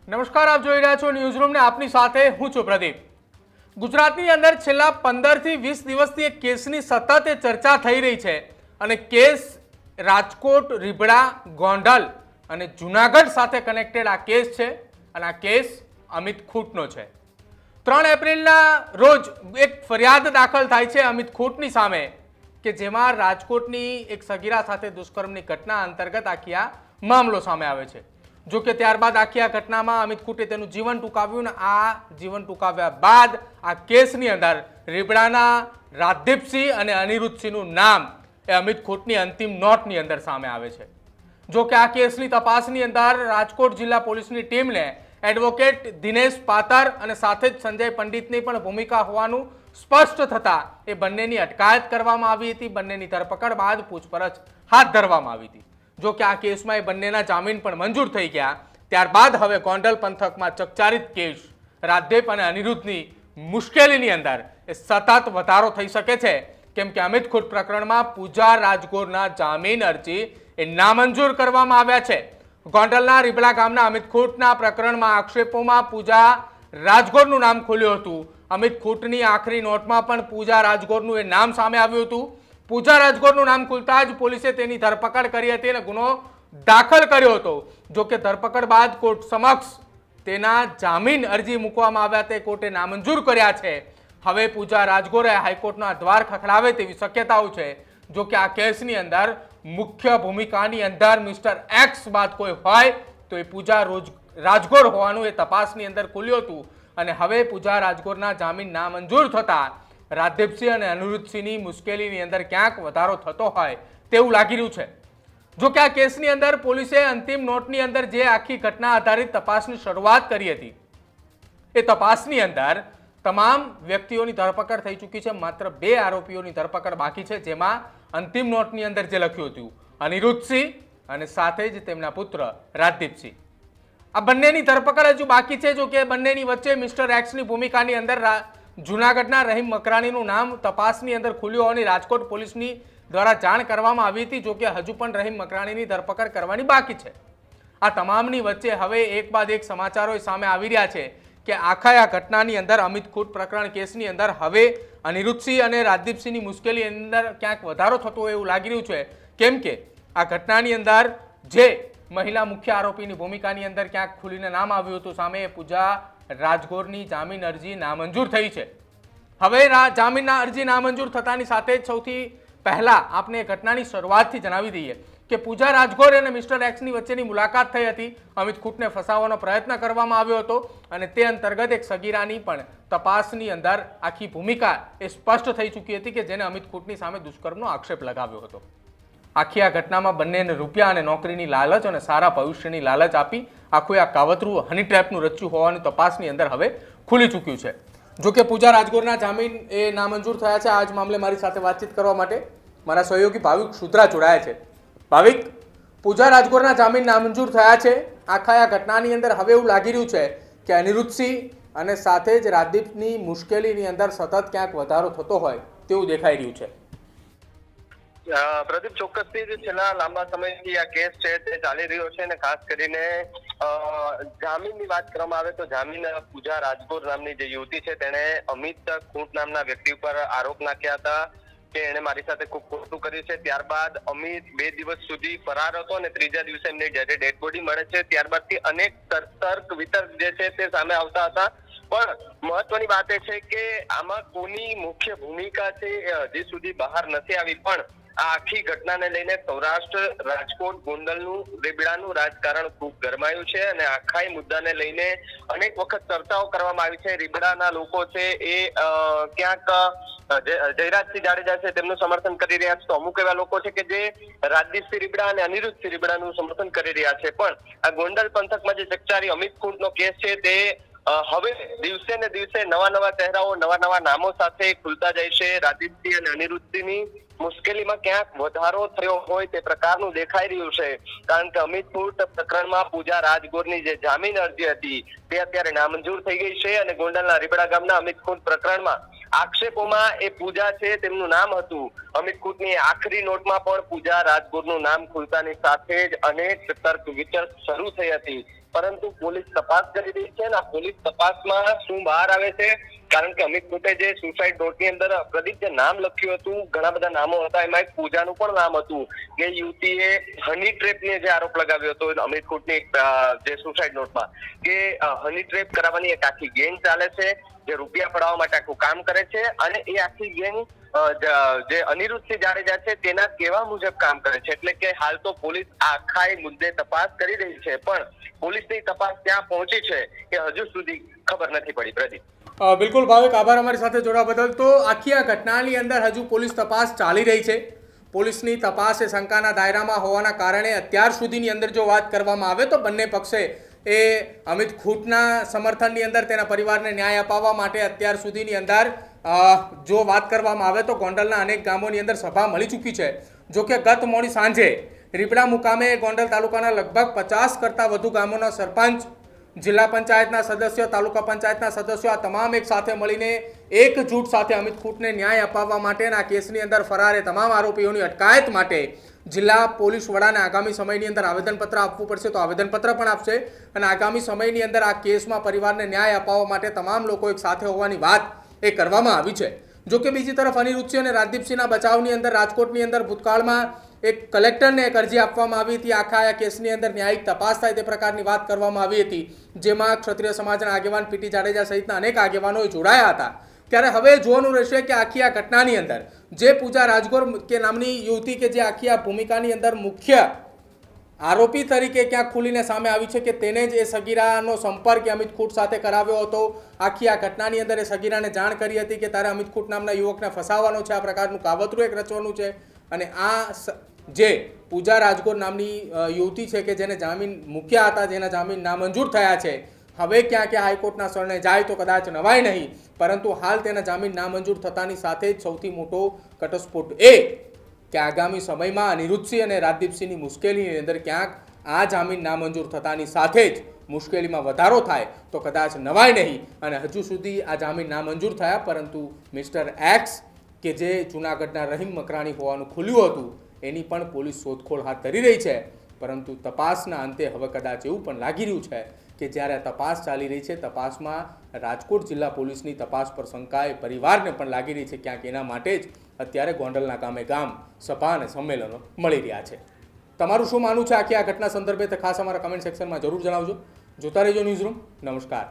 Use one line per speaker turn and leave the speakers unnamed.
નમસ્કાર, આપ જોઈ રહ્યા છો ન્યૂઝ રૂમ ને આપની સાથે હું છું પ્રદીપ। ગુજરાતની અંદર છેલ્લા 15 થી 20 દિવસથી એક કેસની સતત ચર્ચા થઈ રહી છે અને કેસ રાજકોટ, રીબડા, ગોંડલ અને જૂનાગઢ સાથે કનેક્ટેડ આ કેસ છે અને આ કેસ અમિત ખૂંટનો છે। 3 એપ્રિલના રોજ એક ફરિયાદ દાખલ થાય છે અમિત ખૂંટની સામે કે જેમાં રાજકોટની એક સગીરા સાથે દુષ્કર્મની ઘટના અંતર્ગત આખી આ મામલો સામે આવે છે। જો કે ત્યારબાદ આખી આ ઘટનામાં અમિત ખૂંટે તેનું જીવન ટૂંકાવ્યું ને આ જીવન ટૂંકાવ્યા બાદ આ કેસની અંદર રીબડાના રાજદીપસિંહ અને અનિરુદ્ધસિંહનું નામ એ અમિત ખૂંટની અંતિમ નોટની અંદર સામે આવે છે। જો કે આ કેસની તપાસની અંદર રાજકોટ જિલ્લા પોલીસની ટીમને એડવોકેટ દિનેશ પાતર અને સાથે જ સંજય પંડિતની પણ ભૂમિકા હોવાનું સ્પષ્ટ થતા એ બંનેની અટકાયત કરવામાં આવી હતી। બંનેની ધરપકડ બાદ પૂછપરછ હાથ ધરવામાં આવી હતી। જો કે આ કેસમાં એ બંનેના જામીન પણ મંજૂર થઈ ગયા। ત્યારબાદ હવે ગોંડલ પંથકમાં ચકચારિત કેસ રાજદીપ અને અનિરુદ્ધની મુશ્કેલીની અંદર એ સતત વધારો થઈ શકે છે, કેમ કે અમિત ખૂંટ પ્રકરણમાં પૂજા રાજગોરના જામીન અરજી એ નામંજૂર કરવામાં આવ્યા છે। ગોંડલના રીબડા ગામના અમિત ખૂંટના પ્રકરણમાં આક્ષેપોમાં પૂજા રાજગોરનું નામ ખુલ્યું હતું। અમિત ખૂંટની આખરી નોટમાં પણ પૂજા રાજગોરનું એ નામ સામે આવ્યું હતું। પૂજા રાજગોરનું નામ ખુલતા જ પોલીસે તેની ધરપકડ કરી હતી અને ગુનો દાખલ કર્યો હતો। જો કે ધરપકડ બાદ કોર્ટ સમક્ષ તેના જામીન અરજી મૂકવામાં આવ્યા તે કોર્ટે નામંજૂર કર્યા છે। હવે પૂજા રાજગોરે હાઈકોર્ટના દ્વાર ખખડાવે તેવી શક્યતાઓ છે। જો કે આ કેસની અંદર મુખ્ય ભૂમિકાની અંદર મિસ્ટર એક્સ બાદ કોઈ હોય તો એ પૂજા રાજગોર હોવાનું એ તપાસની અંદર ખુલ્યું હતું અને હવે પૂજા રાજગોરના જામીન નામંજૂર થતા રાજદીપસિંહ અને અનિરુદ્ધસિંહની મુશ્કેલીની અંદર ક્યાંક વધારો થતો હોય તેવું લાગી રહ્યું છે। જો કે આ કેસની અંદર પોલીસે અંતિમ નોટની અંદર જે આખી ઘટના આધારિત તપાસની શરૂઆત કરી હતી એ તપાસની અંદર તમામ વ્યક્તિઓની ધરપકડ થઈ ચૂકી છે। માત્ર 2 આરોપીઓની ધરપકડ બાકી છે, જેમાં અંતિમ નોટની અંદર જે લખ્યું હતું અનિરુદ્ધસિંહ અને સાથે જ તેમના પુત્ર રાજદીપસિંહ, આ બંનેની ધરપકડ હજુ બાકી છે। જો કે બંનેની વચ્ચે મિસ્ટર એક્સની ભૂમિકાની અંદર જૂનાગઢના રહીમ મકરાણીનું નામ તપાસની અંદર ખુલ્યું હોવાની રાજકોટ પોલીસની દ્વારા જાણ કરવામાં આવી હતી। જો કે હજુ પણ રહીમ મકરાણીની ધરપકડ કરવાની બાકી છે। આ તમામની વચ્ચે હવે એક બાદ એક સમાચારો સામે આવી રહ્યા છે કે આખા આ ઘટનાની અંદર અમિત ખૂંટ પ્રકરણ કેસની અંદર હવે અનિરુદ્ધસિંહ અને રાજદીપસિંહની મુશ્કેલી અંદર ક્યાંક વધારો થતો હોય એવું લાગી રહ્યું છે, કેમ કે આ ઘટનાની અંદર જે મહિલા મુખ્ય આરોપીની ભૂમિકાની અંદર ક્યાંક ખુલીને નામ આવ્યું હતું સામે પૂજા રાજગોરની જામીન અરજી નામંજૂર થઈ છે। હવે જામીનના અરજી નામંજૂર થતાની સાથે જ સૌથી પહેલા આપણે ઘટનાની શરૂઆતથી જણાવી દઈએ કે પૂજા રાજગોર અને મિસ્ટર એક્સની વચ્ચેની મુલાકાત થઈ હતી। અમિત ખૂંટને ફસાવવાનો પ્રયત્ન કરવામાં આવ્યો હતો અને તે અંતર્ગત એક સગીરાની પણ તપાસની અંદર આખી ભૂમિકા એ સ્પષ્ટ થઈ ચૂકી હતી કે જેને અમિત ખૂંટની સામે દુષ્કર્મનો આક્ષેપ લગાવ્યો હતો। આખી આ ઘટનામાં બંનેને રૂપિયા અને નોકરીની લાલચ અને સારા ભવિષ્યની લાલચ આપી આખું આ કાવતરું હની ટ્રેપનું રચ્યું હોવાની તપાસની અંદર હવે ખુલી ચૂક્યું છે। જો કે પૂજા રાજગોરના જામીન એ નામંજૂર થયા છે। આજ મામલે મારી સાથે વાતચીત કરવા માટે મારા સહયોગી ભાવિક સુદ્રા જોડાયા છે। ભાવિક, પૂજા રાજગોરના જામીન નામંજૂર થયા છે। આખા આ ઘટનાની અંદર હવે એવું લાગી રહ્યું છે કે અનિરુદ્ધસિંહ અને સાથે જ રાજદીપની મુશ્કેલીની અંદર સતત ક્યાંક વધારો થતો હોય તેવું દેખાઈ રહ્યું છે।
પ્રદીપ, ચોક્કસથી જ છેલ્લા લાંબા સમયથી આ કેસ છે તે ચાલી રહ્યો છે અને ખાસ કરીને જામીનની વાત કરવામાં આવે તો જામીન પૂજા રાજગોર નામની જે યુવતી છે તેણે અમિત ખૂંટ નામના વ્યક્તિ ઉપર આરોપ નાખ્યા હતા કે એણે મારી સાથે ખૂબ ખોટું કર્યું છે। ત્યારબાદ અમિત 2 દિવસ સુધી ફરાર હતો અને 3જા દિવસે એમની ડેડ બોડી મળે છે। ત્યારબાદથી અનેક તર્ક વિતર્ક જે છે તે સામે આવતા હતા, પણ મહત્વની વાત એ છે કે આમાં કોની મુખ્ય ભૂમિકા છે હજી સુધી બહાર નથી આવી। પણ આ આખી ઘટનાને લઈને સૌરાષ્ટ્ર, રાજકોટ, ગોંડલનું, રીબડાનું રાજકારણ ખૂબ ગરમાયું છે અને આખા મુદ્દાને લઈને અનેક વખત ચર્ચાઓ કરવામાં આવી છે। રીબડાના લોકો છે એ ક્યાંક જયરાજસિંહ જાડેજા છે તેમનું સમર્થન કરી રહ્યા છે, તો અમુક એવા લોકો છે કે જે રાજદીપસિંહ રીબડા અને અનિરુદ્ધસિંહ રીબડાનું સમર્થન કરી રહ્યા છે। પણ આ ગોંડલ પંથકમાં જે ચકચારી અમિત ખૂંટનો કેસ છે તે હવે દિવસે ને દિવસે નવા ચહેરાઓ, નવા નામો સાથે ખુલતા જાય છે। રાજદીપસિંહ અને અનિરુદ્ધસિંહની મુશ્કેલીમાં ક્યાંક વધારો થયો હોય તે પ્રકારનું દેખાઈ રહ્યું છે, કારણ કે અમિત ખૂંટ પ્રકરણમાં પૂજા રાજગોરની જે જામીન અરજી હતી તે અત્યારે નામંજૂર થઈ ગઈ છે અને ગોંડલના રીબડા ગામના અમિત ખૂંટ પ્રકરણમાં આક્ષેપોમાં એ પૂજા છે તેમનું નામ હતું। અમિત ખૂંટની આખરી નોટમાં પણ પૂજા રાજગોરનું નામ ખુલતાની સાથે જ અનેક તર્ક વિતર્ક શરૂ થઈ હતી, પરંતુ પોલીસ તપાસ કરી રહી છે અને આ પોલીસ તપાસમાં શું બહાર આવે છે, કારણ કે અમિત ખૂટે જે સુસાઇડ નોટની અંદર પ્રદીપ જે નામ લખ્યું હતું, ઘણા બધા નામો હતા, એમાં એક પૂજાનું પણ નામ હતું કે યુવતીએ હની ટ્રેપને જે આરોપ લગાવ્યો હતો અમિત ખૂટની જે સુસાઇડ નોટમાં, કે હની ટ્રેપ કરાવવાની એક આખી ગેંગ ચાલે છે જે રૂપિયા પડાવવા માટે આખું કામ કરે છે અને એ આખી ગેંગ જે અનિરુદ્ધસિંહ જાડેજા છે તેના કહેવા મુજબ કામ કરે છે. એટલે કે હાલ તો પોલીસ આખા એ મુદ્દે તપાસ કરી રહી છે, પણ પોલીસની તપાસ ક્યાં પહોંચી છે એ હજુ સુધી ખબર નથી પડી. પ્રદીપ,
બિલકુલ ભાવિક, આભાર અમારી સાથે જોડાવા બદલ. તો આખી આ ઘટનાની અંદર હજુ પોલીસ તપાસ ચાલી રહી છે. પોલીસની તપાસ એ શંકાના દાયરામાં હોવાના કારણે અત્યાર સુધીની અંદર જો વાત કરવામાં આવે તો બંને પક્ષે એ અમિત ખૂટના સમર્થનની અંદર તેના પરિવારને ન્યાય અપાવવા માટે અત્યાર સુધીની અંદર જો વાત કરવામાં આવે તો ગોંડલના અનેક ગામોની અંદર સભા મળી ચૂકી છે. જો કે ગત મોડી સાંજે રીપડા મુકામે ગોંડલ તાલુકાના લગભગ 50 કરતાં વધુ ગામોના સરપંચ, જિલ્લા પંચાયતના સદસ્યો, તાલુકા પંચાયતના સદસ્યો આ તમામ એક સાથે મળીને એકજૂટ સાથે અમિત ખૂટને ન્યાય અપાવવા માટેના કેસની અંદર ફરાર તમામ આરોપીઓની અટકાયત માટે જિલ્લા પોલીસ વડાને આગામી સમયની અંદર આવેદનપત્ર આપવું પડશે તો આવેદનપત્ર પણ આપશે અને આગામી સમયની અંદર આ કેસમાં પરિવારને ન્યાય અપાવવા માટે તમામ લોકો એક સાથે હોવાની વાત એ કરવામાં આવી છે. જો કે બીજી તરફ અનિરુદ્ધસિંહ અને રાજદીપસિંહના બચાવની અંદર રાજકોટની અંદર ભૂતકાળમાં એક કલેક્ટરને એક અરજી આપવામાં આવી હતી આખા આ કેસની અંદર ન્યાયિક તપાસ થાય તે પ્રકારની વાત કરવામાં આવી હતી, જેમાં ક્ષત્રિય સમાજના આગેવાન પીટી જાડેજા સહિતના અનેક આગેવાનોએ જોડાયા હતા. ત્યારે હવે જોવાનું રહેશે કે આખી આ ઘટનાની અંદર જે પૂજા રાજગોર કે નામની યુવતી કે જે આખી આ ભૂમિકાની અંદર મુખ્ય આરોપી તરીકે ક્યાંક ખુલીને સામે આવી છે કે તેને જ એ સગીરાનો સંપર્ક અમિત ખૂટ સાથે કરાવ્યો હતો. આખી આ ઘટનાની અંદર એ સગીરાને જાણ કરી હતી કે તારે અમિત ખૂટ નામના યુવકને ફસાવવાનો છે, આ પ્રકારનું કાવતરું એક રચવાનું છે. અને આ જે પૂજા રાજગોર નામની યુવતી છે કે જેને જામીન મૂક્યા હતા, જેના જામીન નામંજૂર થયા છે, હવે ક્યાં ક્યાં હાઈકોર્ટના શરણે જાય તો કદાચ નવાય નહીં, પરંતુ હાલ તેના જામીન નામંજૂર થતાની સાથે જ સૌથી મોટો ઘટસ્ફોટ એ કે આગામી સમયમાં અનિરુદ્ધસિંહ અને રાજદીપસિંહની મુશ્કેલીની અંદર ક્યાંક આ જામીન નામંજૂર થતાની સાથે જ મુશ્કેલીમાં વધારો થાય તો કદાચ નવાય નહીં. અને હજુ સુધી આ જામીન નામંજૂર થયા, પરંતુ મિસ્ટર એક્સ કે જે જૂનાગઢના રહીમ મકરાણી હોવાનું ખુલ્યું હતું એની પણ પોલીસ શોધખોળ હાથ ધરી રહી છે. પરંતુ તપાસના અંતે હવે કદાચ એવું પણ લાગી રહ્યું છે કે જ્યારે તપાસ ચાલી રહી છે, તપાસમાં રાજકોટ જિલ્લા પોલીસની તપાસ પર શંકાએ પરિવારને પણ લાગી રહી છે. ક્યાંક એના માટે જ અત્યારે ગોંડલના ગામે ગામ સભા અને સંમેલનો મળી રહ્યા છે. તમારું શું માનવું છે આખી આ ઘટના સંદર્ભે? તો ખાસ અમારા કમેન્ટ સેક્શનમાં જરૂર જણાવજો. જોતા રહેજો ન્યૂઝરૂમ. નમસ્કાર.